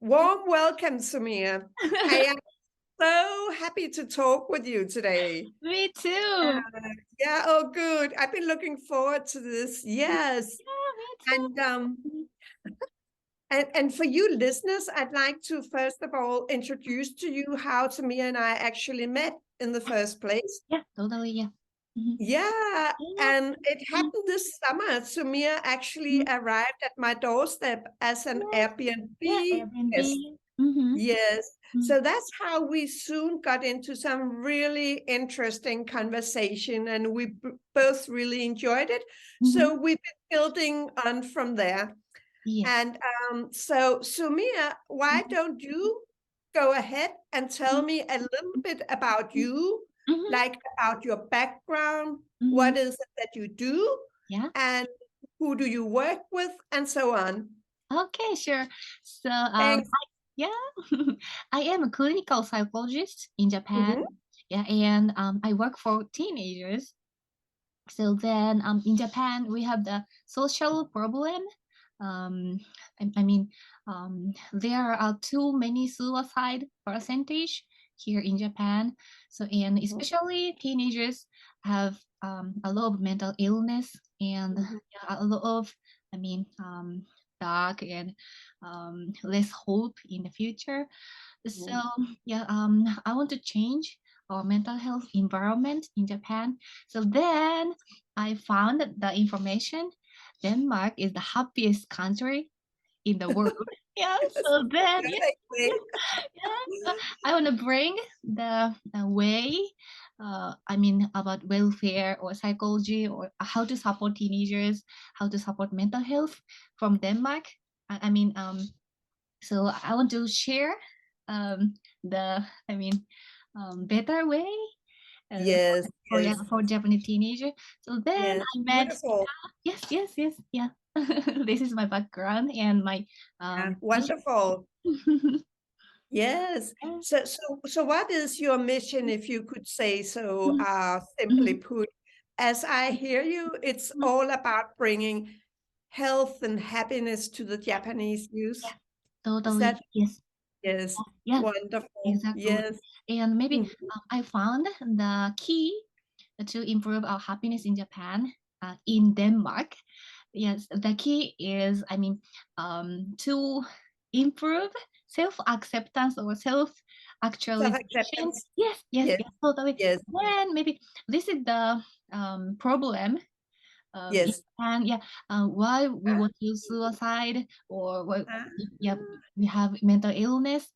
Warm welcome, Sumire. I am so happy to talk with you today. Me Uh, too. yeah, oh, good. I've been looking forward to this. Yes. Yeah, me And too. and for you listeners, I'd like to first of all introduce to you how Sumire and I actually met in the first place. Yeah, totally. Yeah. Mhm. Yeah, Yeah. and it Mhm. happened this summer. Sumire actually Mhm. arrived at my doorstep as an Yes. Yeah, Airbnb guest. Airbnb. Mm-hmm. Yes. Mm-hmm. So that's how we soon got into some really interesting conversation, and we both really enjoyed it. Mm-hmm. So we've been building on from there. Yes. And so, Sumia, why Mm-hmm. don't you go ahead and tell me a little bit about you, Mm-hmm. like about your background, Mm-hmm. what is it that you do, Yeah. and who do you work with, and so on. Okay, sure. So, Thanks. yeah, I am a clinical psychologist in Japan. Hmm. Yeah, and I work for teenagers. So then, in Japan, we have the social problem. Um, I mean, there are too many suicide percentage here in Japan. So, and Hmm. especially teenagers have a lot of mental illness and Hmm. yeah, a lot of, I mean, dark and less hope in the future. So Hmm. yeah, I want to change our mental health environment in Japan. So then I found the information. Denmark is the happiest country in the world. Yeah. Yes, So then yeah, exactly. yeah. I want to bring the way. I mean about welfare or psychology or how to support teenagers, how to support mental health from Denmark. I mean, so I want to share the better way Yes, yeah, yes, for Japanese teenager. So then yes. I met Beautiful. yes yeah. This is my background and my Yeah, mission. wonderful. Yes. Yeah. So what is your mission, if you could say so, Mhm, simply mhm, put? As I hear you, it's mhm. all about bringing health and happiness to the Japanese youth. Yeah, Is totally. that? Yes. Yes. Yeah, Wonderful. exactly. Yes. And maybe Mhm. I found the key to improve our happiness in Japan, in Denmark. Yes, the key is, to improve self-acceptance or self-actualization. Self-acceptance. Yes, yes, Yes. yes, totally. Yes. Then maybe this is the problem in Yes. Japan. Yeah, why we Ah, want to suicide or what? ah. Yeah, we have mental illness.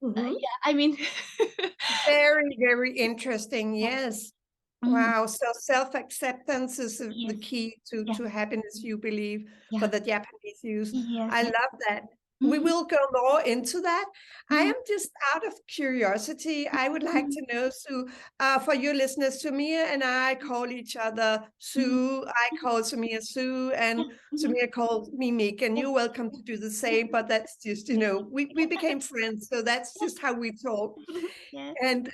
Mhm. Yeah, I mean, Very, very interesting. yeah. Yes. Mhm. Wow. So self-acceptance is the Yes, key yeah, to happiness, you believe, for yeah, the Japanese youth. yes, I yeah. love that. We Mhm, will go more into that. I mhm, am just out of curiosity. I would like mhm, to know, Sue, for your listeners, Sumia and I call each other mhm. Sue. I call Sumia Sue, Yeah, and mhm, Sumia calls me Mick, and yeah, you're welcome to do the yeah, same. But that's just, we became friends, so that's yeah, just how we talk. yeah. And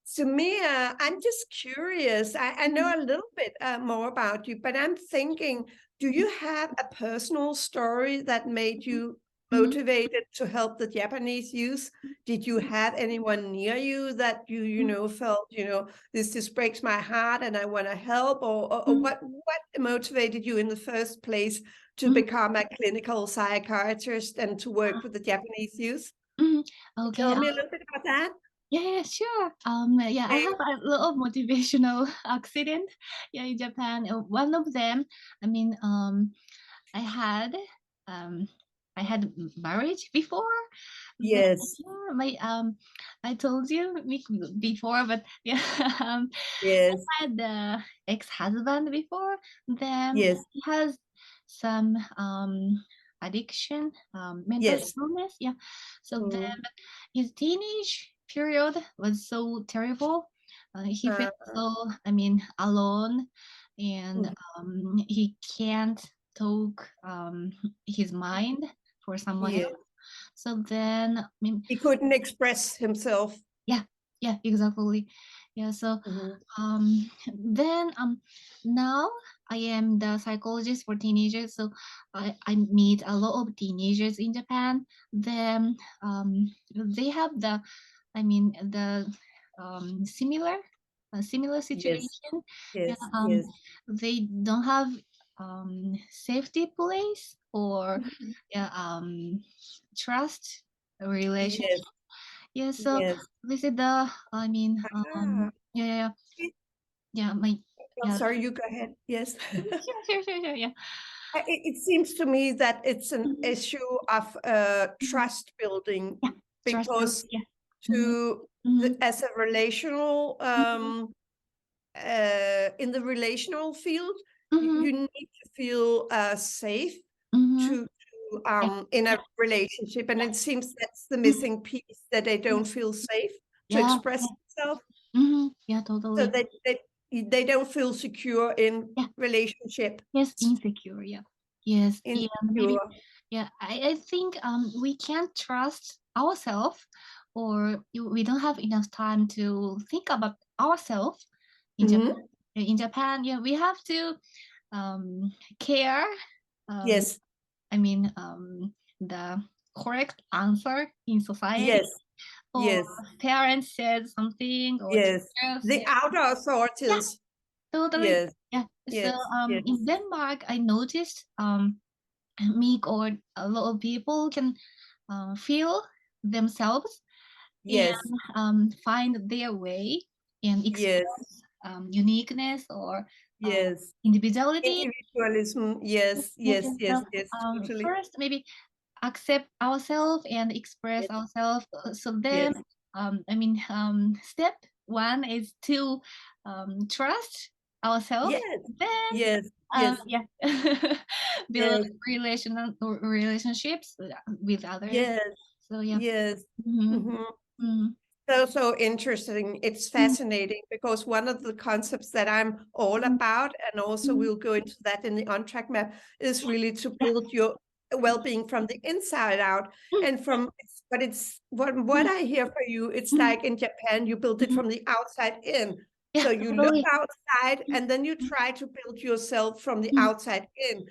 Samia, I'm just curious. I know Mhm, a little bit more about you, but I'm thinking, do you have a personal story that made mhm, you mhm, motivated to help the Japanese youth? Did you have anyone near you that mhm, felt, this just breaks my heart and I want to help? Or mhm, what motivated you in the first place to mhm. become a clinical psychiatrist and to work with the Japanese youth? Mhm. Okay. Tell me a little bit about that. Yeah, yeah, sure. Yeah, I Thanks. have a lot of motivational accident. Yeah, in Japan. One of them, I mean, I had, um, I had marriage before. Then, Yes, yeah, I told you before, but yeah, yes, I had the ex-husband before. Then yes, he has some addiction, mental yes. illness. Yeah. So then Mm. his teenage period was so terrible. He Uh, felt so, alone, and mm. he can't talk his mind for someone Yes. else. So then, He couldn't express himself. yeah, yeah, exactly. Yeah. So Mhm. then now I am the psychologist for teenagers, so I meet a lot of teenagers in Japan. Then they have the, I mean the similar similar Yes, situation. Yeah, yes, yes, they don't have safety place or mhm, yeah, trust relationship. yes, Yeah, so yes. this is the, I mean, Ah, yeah, yeah, it- yeah, my, oh, yeah, sorry, you go ahead. Yes. sure, yeah. It seems to me that it's an Mhm, issue of mhm. trust building Yeah, trust build, because yeah. Mm-hmm, as a relational mm-hmm, in the relational field, mm-hmm, you need to feel safe mm-hmm. to Yeah, in yeah, a relationship, and yeah. it seems that's the Mhm, missing piece that they yeah, don't feel safe to yeah, express yeah. themselves, Yeah, so totally. they don't feel secure in Yeah, relationship, yes, insecure, yeah. Yes, yeah, maybe, insecure. yeah, I think we can't trust ourselves, or we don't have enough time to think about ourselves in Japan. Mhm. In Japan, yeah, we have to care. Um, Yes, I mean, the correct answer in society, yes, or yes, parents said something, or yes. teachers The said, outer yeah, authorities. totally, Yes, yeah. So yes, in yes, Denmark, I noticed Meek or a lot of people can feel themselves and yes, find their way and yes, express uniqueness or yes. individuality. Individualism. Yes, Yes, yes, yes. yes, So yes, totally. first, maybe accept ourselves and express Yes, ourselves. So then, yes, step one is to trust ourselves. yes, Then, yes, yes, yeah, build yes, relational or relationships with others. yes, So yeah. yes. Mm-hmm. Mhm. Mm-hmm. So interesting. It's fascinating because one of the concepts that I'm all about, and also Mm-hmm. we'll go into that in the on-track map, is really to Yeah. build your well-being from the inside out. And from, but it's what I hear for you, it's Mm-hmm. like in Japan, you build it Mm-hmm. from the outside in. Yeah, So you look totally. outside and then you try to build yourself from the Mm-hmm. outside in.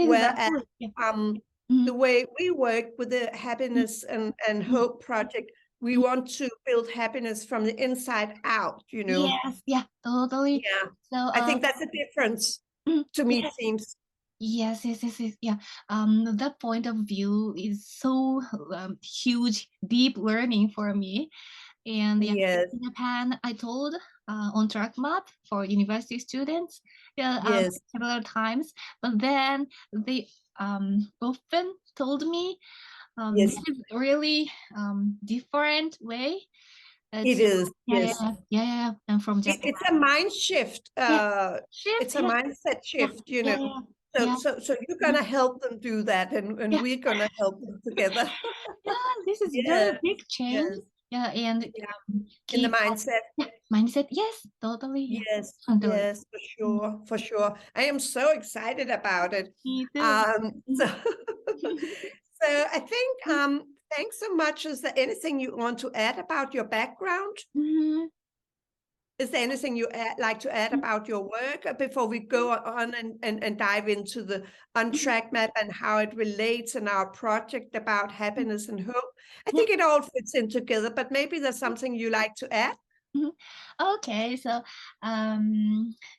Whereas Exactly. Yeah. um, Mm-hmm. the way we work with the Happiness and Mm-hmm. Hope project, we want to build happiness from the inside out, you know. Yes, yeah, totally. Yeah, So, I think that's a difference to me, it yes, seems. yes. Yeah. That point of view is so huge, deep learning for me. And yeah, Yes, in Japan, I told on track map for university students, yeah, yes, several times. But then they often told me this yes, is really different way it to, is. Yes, and from Japan. it's a mind shift. Yeah, shift. It's a Yeah, mindset yeah, shift, you yeah, know. yeah, So, yeah. so you're Mhm. gonna help them do that, and Yeah, we're gonna help them together. yeah. This is very Yes, big change. yes, Yeah, and yeah. In the keep mindset. yeah, mindset. Yes, totally. Yeah, Yes, totally. yes, for Mm, sure, for sure. I am so excited about it. me too. So, Mhm. so I think, thanks so much. Is there anything you want to add about your background? Mhm. Is there anything you like to add about your work before we go on and dive into the on-track map and how it relates in our project about happiness and hope? I Yeah. think it all fits in together, but maybe there's something you like to add? Mhm. Okay, so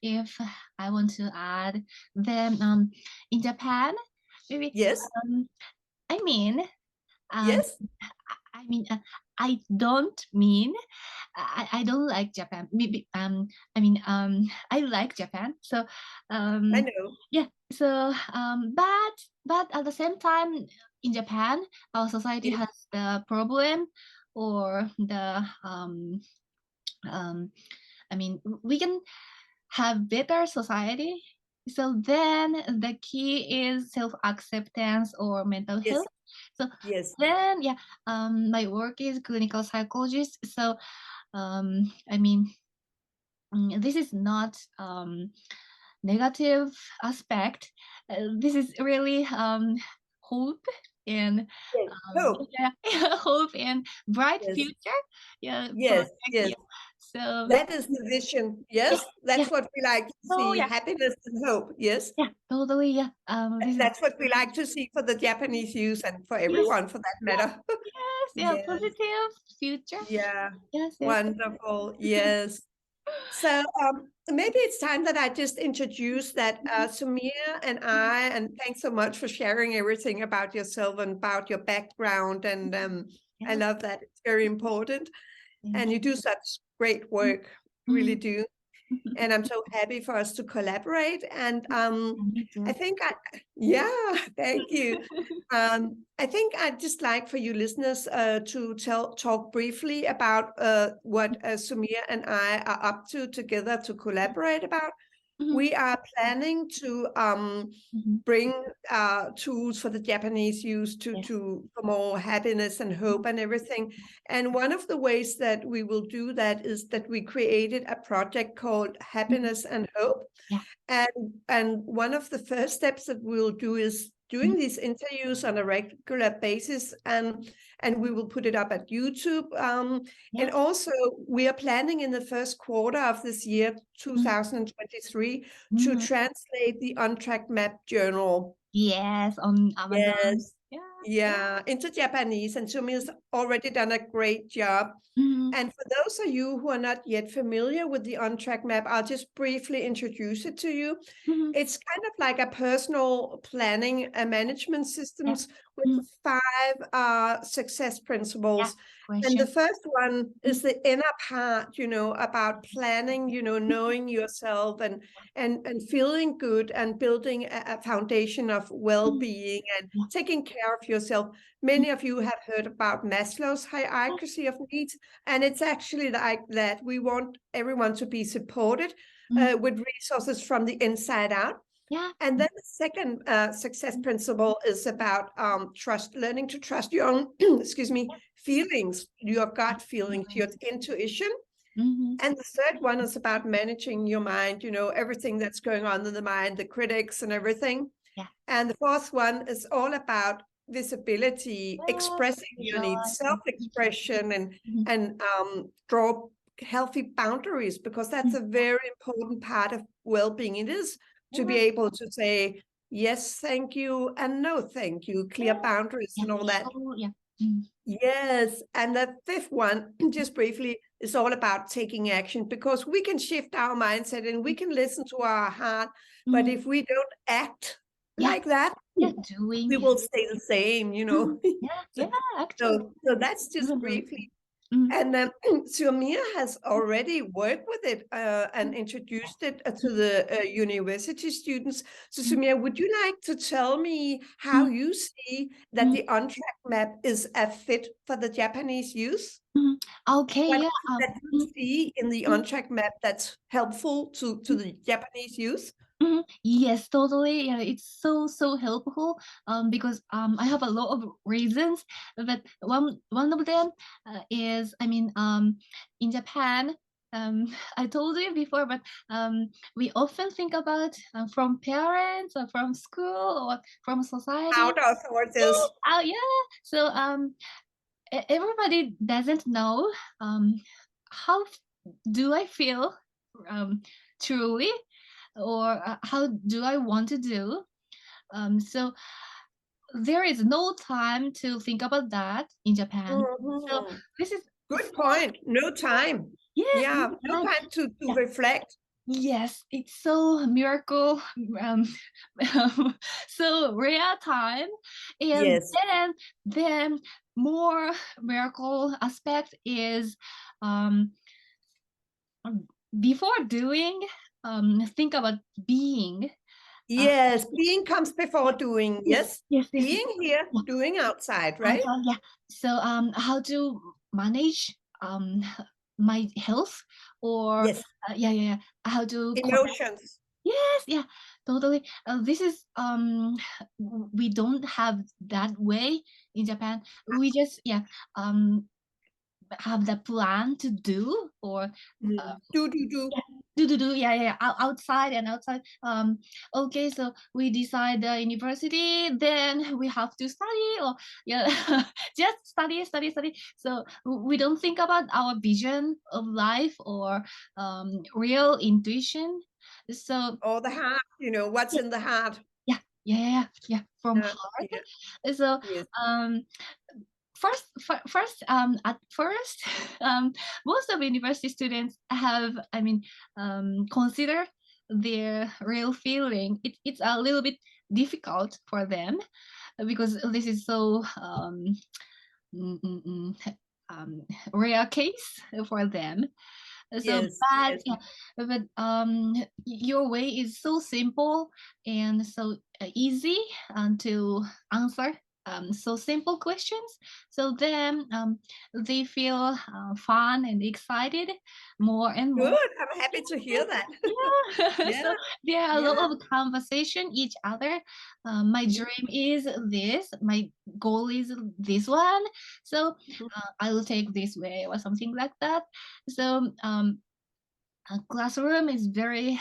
if I want to add, then in Japan, maybe Yes, um, I mean, um, yes, I mean, I don't mean I don't like Japan. Maybe I like Japan. So I um know. yeah. So but at the same time in Japan, our society Yes, has the problem or the um we can have better society. So then the key is self-acceptance or mental yes, health. So yes, then yeah, my work is clinical psychologist. So um, I mean, this is not negative aspect. This is really hope and yes. Hope. yeah, hope and bright Yes, future. Yeah, yes, project. yes, Yeah. So That is the vision. Yes, yeah. that's what we like to So see. yeah, Happiness and hope. Yes, yeah, totally. Yeah. This is that's what we like to see for the Japanese youth and for yes, everyone for that yes, matter. yes, yeah. Yes. Positive future. Yeah. Yes, yes. Wonderful. Yes. So maybe it's time that I just introduce that Sumire and I, and thanks so much for sharing everything about yourself and about your background. And I Yes, love that. It's very important. thank And you you. do such great work, really Mhm. do. And I'm so happy for us to collaborate. And Me I too. think yeah, thank you. I think I'd just like for you listeners to talk briefly about what Sumire and I are up to together to collaborate about. Mhm, We are planning to mhm. bring tools for the Japanese youth Yes. for more happiness and hope and everything. And one of the ways that we will do that is that we created a project called Mhm. Happiness and Hope. Yeah. And one of the first steps that we'll do is doing Mhm. these interviews on a regular basis, and we will put it up at YouTube. And Yeah. also, we are planning in the first quarter of this year, Mhm. 2023, to Mhm. translate the Untracked Map Journal. Yes, on Amazon. Yes. Yeah. Yeah, into Japanese, and Sumi has already done a great job. Mhm. And for those of you who are not yet familiar with the On-Track map, I'll just briefly introduce it to you. Mhm. It's kind of like a personal planning and management Yeah. systems with Mhm. 5 success Yeah. principles. And Question. the first one Mhm. is the inner part, about planning, knowing yourself and feeling good and building a foundation of Mhm. well-being and Yeah. taking care of yourself. Mhm. Many of you have heard about Maslow's hierarchy of needs, and it's actually like that. We want everyone to be supported Mhm. with resources from the inside out. Yeah. And then the second success principle is about learning to trust your own, excuse me, feelings, your gut feelings, your intuition. Mhm. And the third one is about managing your mind, everything that's going on in the mind, the critics and everything. Yeah. And the fourth one is all about visibility, Yes. expressing your needs, Joy. self-expression, and Mhm. draw healthy boundaries, because that's Mhm. a very important part of well-being. It is to be Yeah. able to say yes, thank you, and no, thank you, clear Yeah. boundaries Yeah. and all that. So yeah. Mhm. Yes, and the fifth one, just briefly, is all about taking action, because we can shift our mindset and we can listen to our heart, but Mhm. if we don't act Yeah. like that, Yeah. we Doing. will stay the same, Mhm. Yeah. So, Yeah. Actually. so that's just Mhm. briefly. Mhm. And Sumia has already worked with it and introduced it to the university students. So Mhm. Sumia, would you like to tell me how Mhm. you see that Mhm. the on-track map is a fit for the Japanese youth? Mhm. Okay. What Yeah. is it that you Mhm. see in the Mhm. on-track map that's helpful to the Japanese youth? Mhm. Yes, totally. Yeah, it's so helpful. Because I have a lot of reasons, but one of them is, I mean, in Japan, I told you before, but we often think about from parents or from school or from society. Outer sources. Yes, yeah. So everybody doesn't know how do I feel um truly, or how do I want to do. So there is no time to think about that in Japan. So Mhm. this is Good so point. No time. yes, Yeah, no no time. time to Yeah. reflect. Yes, it's so miracle, um, so rare time, and Yes. then more miracle aspect is um, before doing, think about being. Uh, Yes, being comes before doing. yes, Yes, yes, yes, yes. being here, Yeah. doing outside, right? Yeah. So how to manage my health, or Yes, how to connect. emotions. Yes, yeah, totally. This is we don't have that way in Japan. We just um have the plan to do, or Do. yeah, outside and outside. Okay, so we decide the university, then we have to study, or yeah, just study. So we don't think about our vision of life, or real intuition. So Or the heart, what's yeah, in the heart. from Yeah, heart. yeah, So yes. um at first, most of university students have, consider their real feeling. It's a little bit difficult for them, because this is so mm, mm, mm, rare case for them. So, Yes, but yes, yeah, but your way is so simple and so easy to answer. So simple questions. So then they feel fun and excited more and more. good. I'm happy to hear that. Yeah. Yeah, So there are a yeah. lot of conversation each other. My Mhm, dream is this. My goal is this one. So mhm. I will take this way, or something like that. So a classroom is very,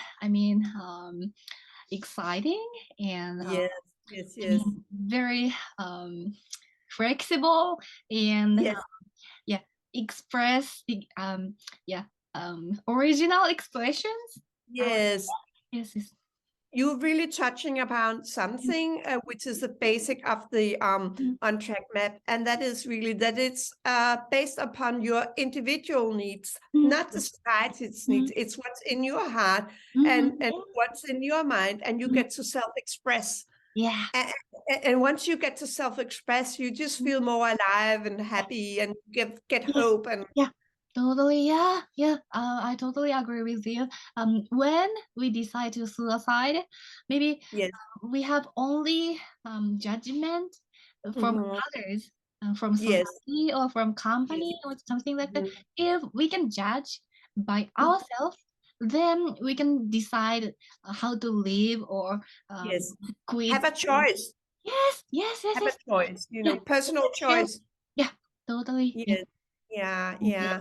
exciting, and Yes, yes, yes, very flexible, and yes, yeah, express the original expressions. I would, yes. yes, yes. You're really touching upon something which is the basic of the Mm, on-track map, and that is really that it's based upon your individual needs, mm, not the society's mm, needs. It's what's in your heart mm, and what's in your mind, and you mm, get to self-express. yeah. And, and once you get to self-express, you just Mm, feel more alive and happy and get yes. hope. And Yeah. Totally, yeah. I totally agree with you. When we decide to suicide, maybe yes, we have only judgment from mhm, others, from yes, society or from yes, company or something like that. mhm, If we can judge by mhm, ourselves, then we can decide how to live, or yes. quit. Have a choice. Have a Yes. choice. Yeah, Personal yeah, choice. yeah, totally. Yeah. Yes. Yeah, Yes. yeah.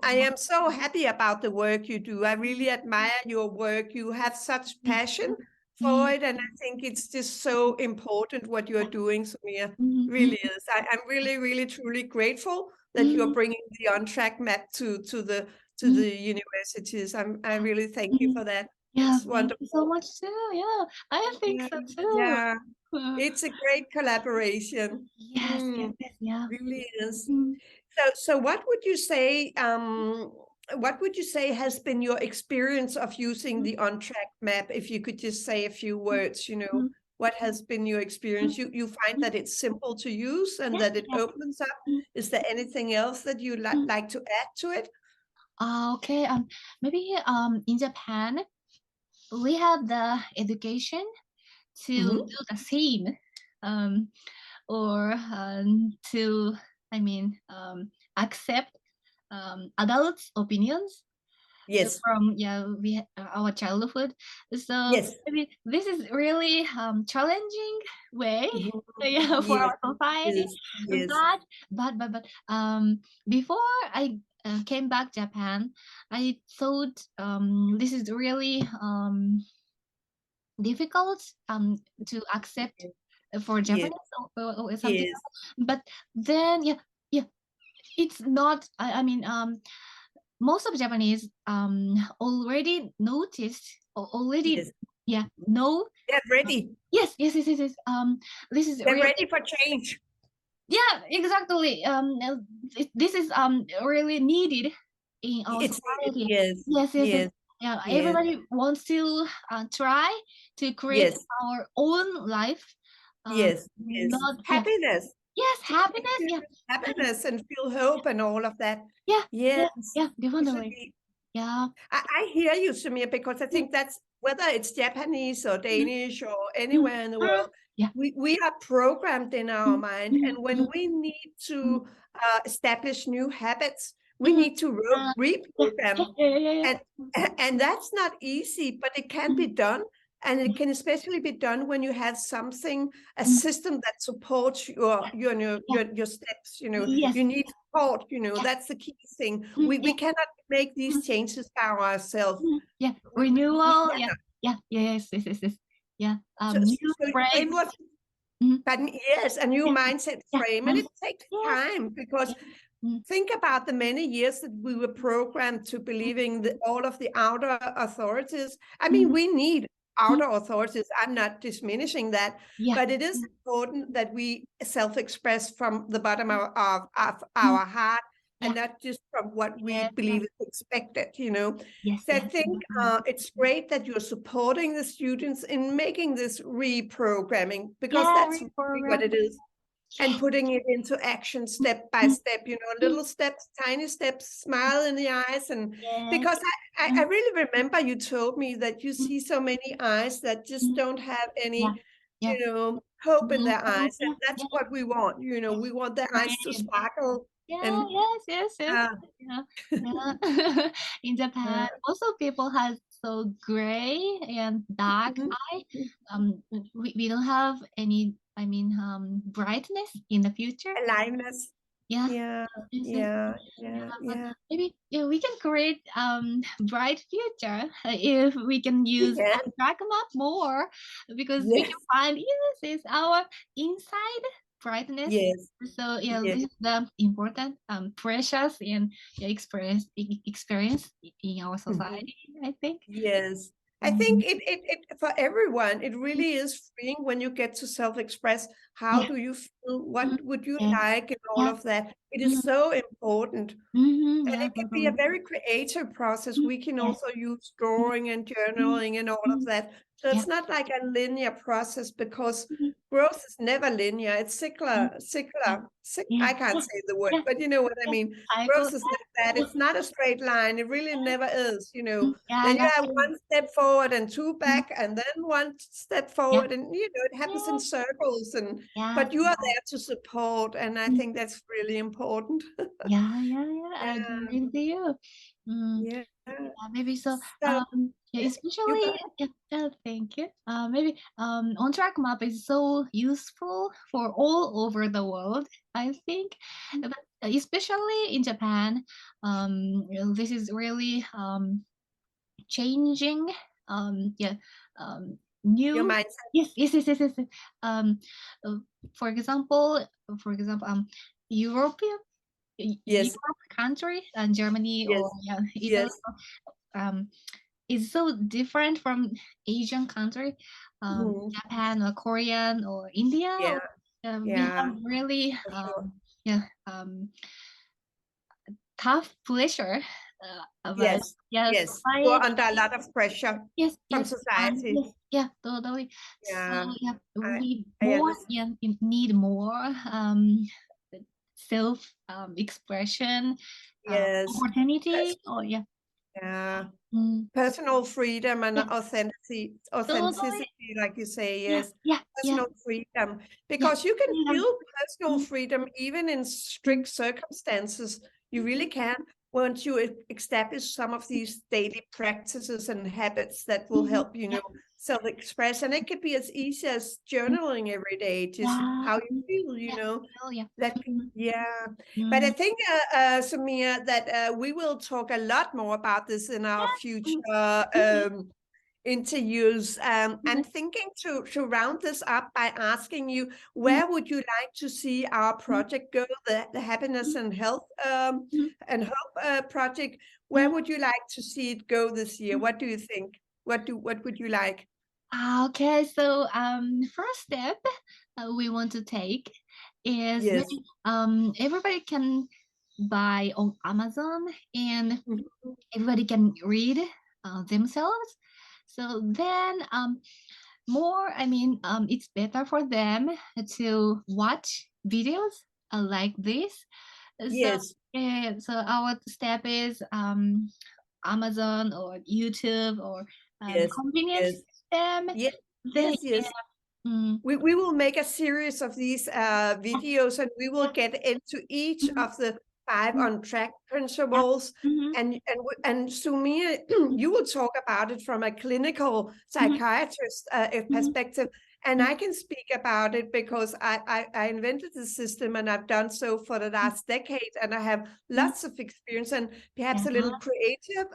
I am so happy about the work you do. I really admire your work. You have such Thank passion you. for Mm, it, and I think it's just so important what you're yeah. doing, Sumire. Mm, mm, Really is. I'm really, really, truly grateful that you're mm, bringing the on-track map to mm, the universities. I really thank you mm. for that. Yeah, It's thank you so wonderful. much too. Yeah, I think Yeah, so too. yeah. Uh, It's a great collaboration. Mm, yeah. really is. Mm, So what would you say has been your experience of using mm, the on-track map? If you could just say a few mm, words, mm, what has been your mm, experience? You find mm. that it's simple to use and Yeah, that it yeah. opens up. Mm, Is there anything else that you mm. like to add to it? Okay. Maybe in Japan we have the education to Hmm. do the same, um, or to, accept adults' opinions Yes, from, our childhood. So yes. maybe this is really challenging way, Mhm. yeah, for Yes, our society. yes, yes, But before I came back Japan, I thought this is really difficult to accept for yes, Japanese, or something yes, like that. But then yeah, it's not. Most of Japanese already noticed, or already, yes. know. They're ready. Yes. This is They're really, ready for change. yeah, exactly. This is really needed in our It's needed. society. Yes, Yes. yes, Yeah, yes, everybody wants to try to create yes, our own life. yes, yes. Not, yeah. Happiness. Yes, To happiness. Yeah. experience happiness and feel hope and all of that. Yeah. Yes, Yeah. Yeah. Definitely. usually Yeah. I hear you, Samir, because I Mm, think that's whether it's Japanese or mm, Danish or mm, anywhere in the mm. world, Yeah. we are programmed in our Mm, mind. mm, And when mm, we need mm, to establish new habits, we mm. need to Yeah. reprogram. Yeah. And, and that's not easy, but it can be Mm, done. And it can especially be done when you have something, a Mm. system that supports your steps, Yes. you need support, Yeah. that's the key thing. Mm, We cannot make these changes by ourselves. Yeah. We Renewal. cannot. Yes. Yeah. So, New so you frames. have, but yes, a new Yeah. mindset Yeah. frame, and it takes Yeah. time because Mm. think about the many years that we were programmed to believing that all of the outer authorities. I mean, we need outer authorities. I'm not diminishing that, Yeah. but it is important that we self-express from the bottom of our heart and not just from what we believe is expected, Yes. So I Yes. think it's great that you're supporting the students in making this reprogramming, because Yeah. that's really what it is. And putting it into action step by step, little steps, tiny steps, smile in the eyes. And Yes. because I really remember you told me that you see so many eyes that just don't have Yeah. any, Yeah. hope in their eyes. And that's Yeah. what we want, we want their eyes to sparkle. Yeah, And yes. Yeah. In Japan, yeah. also people have so gray and dark Mhm. eye. We don't have any, brightness in the future. Aliveness. Yeah. Yeah, Yes. yeah, Yeah, yeah, but yeah. maybe we can create bright future if we can use Yeah. track map more, because we Yes, can find, yes, it's our inside brightness. yes, So yes. this is the important precious and experience in our Mhm. society, I think. Yes. I Mhm. think it for everyone, it really is freeing when you get to self-express. How Yeah. do you feel? What Mhm. would you Yes. like? And all Yeah. of that. It is Mhm. so important. And Yeah, it can be a totally. very creative process. We can Yes. also use Mhm. drawing and journaling and all of Mhm. that. So Yeah. it's not like a linear process, because Mhm. growth is never linear. It's Mhm. Yeah. I Yeah. can't Yeah. say the word, Yeah. but you know what I Yeah. mean. Cycle. Growth is like that. It's not a straight line. It really never is, Yeah, Then you yeah. have one step forward and two Mhm. back, and then one step Yeah. forward, and it happens in Yeah. circles. Yeah. But you are there to support, and I Mhm. think that's really important. Yeah. I Yeah, agree with you. Mm, yeah. maybe so. So Yeah, you especially, got thank you. Maybe on track map is so useful for all over the world, I think. But especially in Japan, this is really changing. Yeah. your New. mindset. Yes. Um, uh, for example, European Yes, Europe country and Germany or yes, Italy yes. um, is so different from Asian country, Mhm. Japan or Korean or India. Yeah, We yeah, have really for sure. yeah tough pressure about Yes, yes. You're society. under a lot of pressure from society. Totally. So Yeah, I, we I more understand. need more self expression, Yes, opportunity. pers- Oh yeah. yeah. Mm, Personal freedom and yeah. Totally. authenticity, like you say, Yeah. yes. Yeah. Personal freedom, Yeah. because you can Freedom. feel personal Mm, freedom even in mm, strict circumstances. You mm, really can, once you establish some of these daily practices and habits that will help, yeah. self-express. And it could be as easy as Mm, journaling every day, just yeah. how you Mm, feel, yeah. Oh yeah. that can, Mm, yeah. But I mm, think, Samir, that we will talk a lot more about this in our future mm, mm, interviews. mm, I'm thinking to round this up by asking you, mm, where would you like to see our mm, project go, the Happiness mm, and Health mm, and Hope project? Where mm, would you like to see it go this year? mm. What do you think? What would you like? Okay, so first step we want to take is Yes. maybe everybody can buy on Amazon and Mhm. everybody can read themselves. So then more, it's better for them to watch videos like this. So Yes. so our step is Amazon or YouTube or Yes. convenience Yes. system. Yes. They Yes. Yes. mm, We will make a series of these videos, and we will get into each mhm, of the 5 on track principles. Mhm. And Sumire, you will talk about it from a clinical psychiatrist perspective. And I can speak about it because I invented the system, and I've done so for the last decade, and I have lots of experience and perhaps a little creative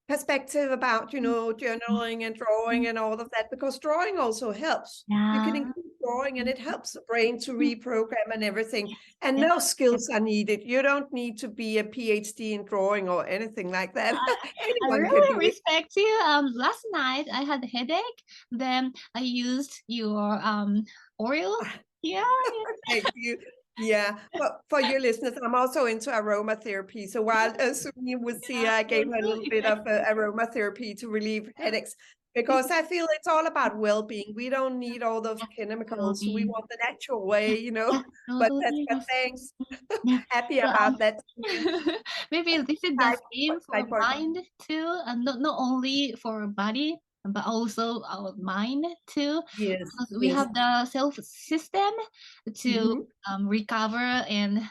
perspective about, journaling and drawing and all of that, because drawing also helps. You can include drawing, and it helps the brain to reprogram and everything. And no skills are needed. You don't need to be a PhD in drawing or anything like that. I Anyone can really do it. respect you. Last night I had a headache. Then I used your oil. Yeah. Thank you. Yeah, but for your listeners, I'm also into aromatherapy. So while Sumi was here, I gave her a little bit of aromatherapy to relieve headaches, because I feel it's all about well-being. We don't need all those chemicals. We want the natural way. But Totally. thanks. Yeah. Happy So, about that. maybe this is the same for Like mind too, and not only for body, but also our mind too. Yes, Because we yes. have the self-esteem to Mhm. recover and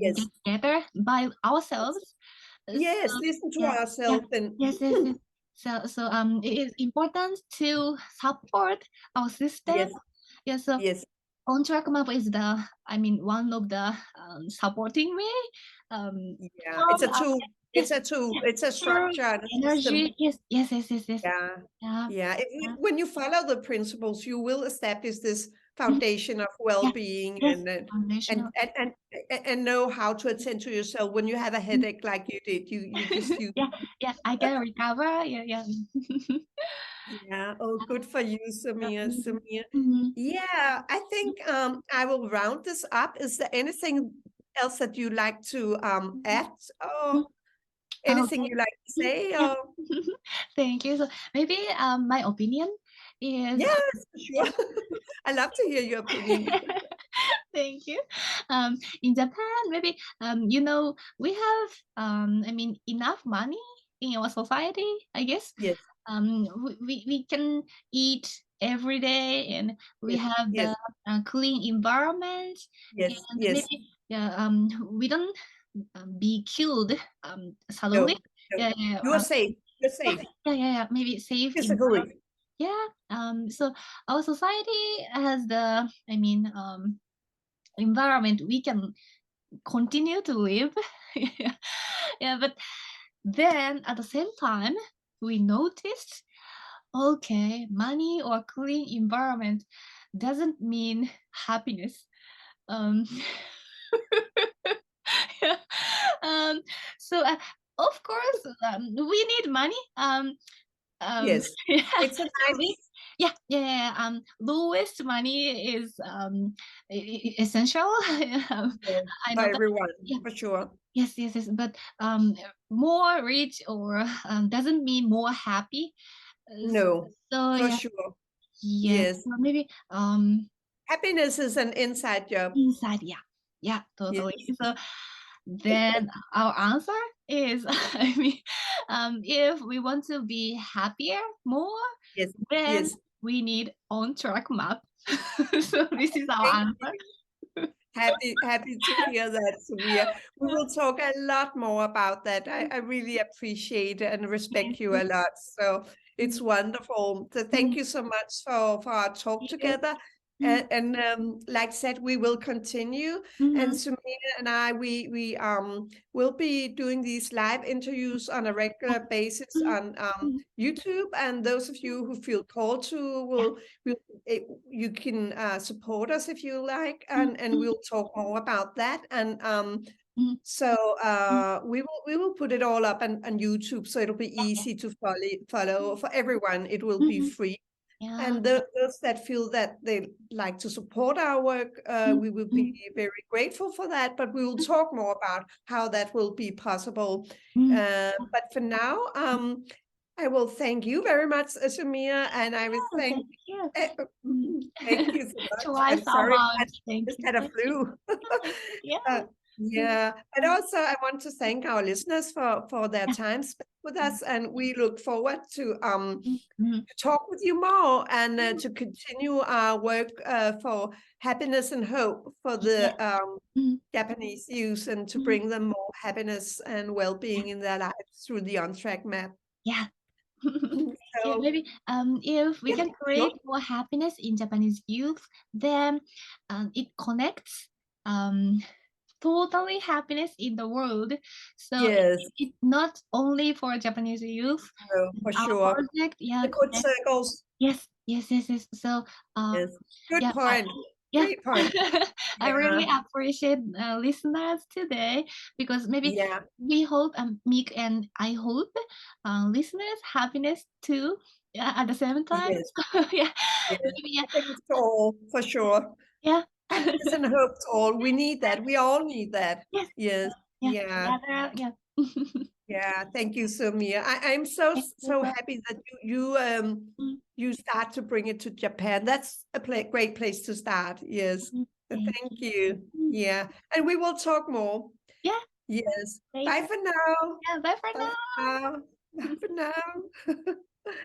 Yes. get better by ourselves. Yes, So, listen to yeah, ourselves and yes. So it is important to support our system. yes, Yeah. So yes. on track map is one of the supporting way. Yeah, it's Calm a tool. It's a tool. It's a pure structure and a system. energy. Yes. Yeah. Yeah. Yeah. Yeah. When you follow the principles, you will establish this foundation of Yeah. well-being Yes. and Foundational. and know how to attend to yourself when you have a headache like you did. You just you Yeah. I can recover. Yeah. Yeah. Oh, good for you, Sumire. Sumire. Mhm. Yeah, I think I will round this up. Is there anything else that you like to add, or anything Okay. you like to say? Yeah. Or Thank you. So maybe my opinion is yes, for sure. I love to hear your opinion. thank you. In Japan, maybe we have enough money in our society, I guess. Yes, We can eat every day, and we yes, have yes, the clean environment, yes, and yes. maybe we don't be killed No, suddenly. no. Yeah. You are safe. You're safe. Yeah. Maybe safe environment. Physically. Yeah. So our society has the environment we can continue to live. Yeah, but then at the same time we noticed, okay, money or clean environment doesn't mean happiness. um yeah. um so of course we need money. Yes. Yeah, It's a we, nice, lowest money is essential. yes, I for know that. everyone, Yeah. for sure. Yes. But more rich or doesn't mean more happy. No, So for yeah, sure. yes. Yes. So maybe Happiness is an inside job. inside, yeah, Yes, totally. So then our answer is, if we want to be happier more, yes, then yes. we need on track map. So this is our Thank answer. you. Happy to hear that, Sumire. We will talk a lot more about that. I really appreciate and respect you a lot. So it's wonderful. So thank you so much for our talk together. And like I said, we will continue. And Sumire and I, we will be doing these live interviews on a regular basis on YouTube. And those of you who feel called to will you can support us if you like, and we'll talk more about that. And so we will put it all up on YouTube, so it'll be easy to follow for everyone. It will be free. Yeah. And those that feel that they like to support our work, we will be very grateful for that. But we will talk more about how that will be possible. But for now, I will thank you very much, Sumire, and I will Thank you. thank you so much. Twice I'm so sorry, I much. Thank just you. had a flu. Yeah. Yeah, but also I want to thank our listeners for their time spent with us, and we look forward to Mhm. talk with you more and to continue our work for happiness and hope for the Yeah. Mhm. Japanese youth, and to Mhm. bring them more happiness and well-being Yeah. in their lives through the on-track map. Yeah. Yeah, So maybe if we yeah, can sure. create more happiness in Japanese youth, then it connects totally happiness in the world. So Yes, it's not only for Japanese youth. no, for Our sure. project, yeah, The good circles. yes, yes, yes, yes. So, Yes, good yeah, point. yeah, Great point. I Yeah, really appreciate listeners today, because maybe yeah, we hope, Mick and I hope, listeners happiness too, yeah, at the same time. yes, Yeah, yes. maybe, yeah, Happiness to all, for sure. yeah, Happiness and hope to all. We need that. We all need that. yes, Yes. yeah, Yeah. together, yeah. Yeah. Thank you, Sumire. I'm so Thank you so so happy that you start to bring it to Japan. That's a great place to start. Yes. much. Thank Thank you. you. Yeah. And we will talk more. Yeah, Yes. stay Bye tuned. for now. Yeah, bye for Bye now. for now. Bye for now.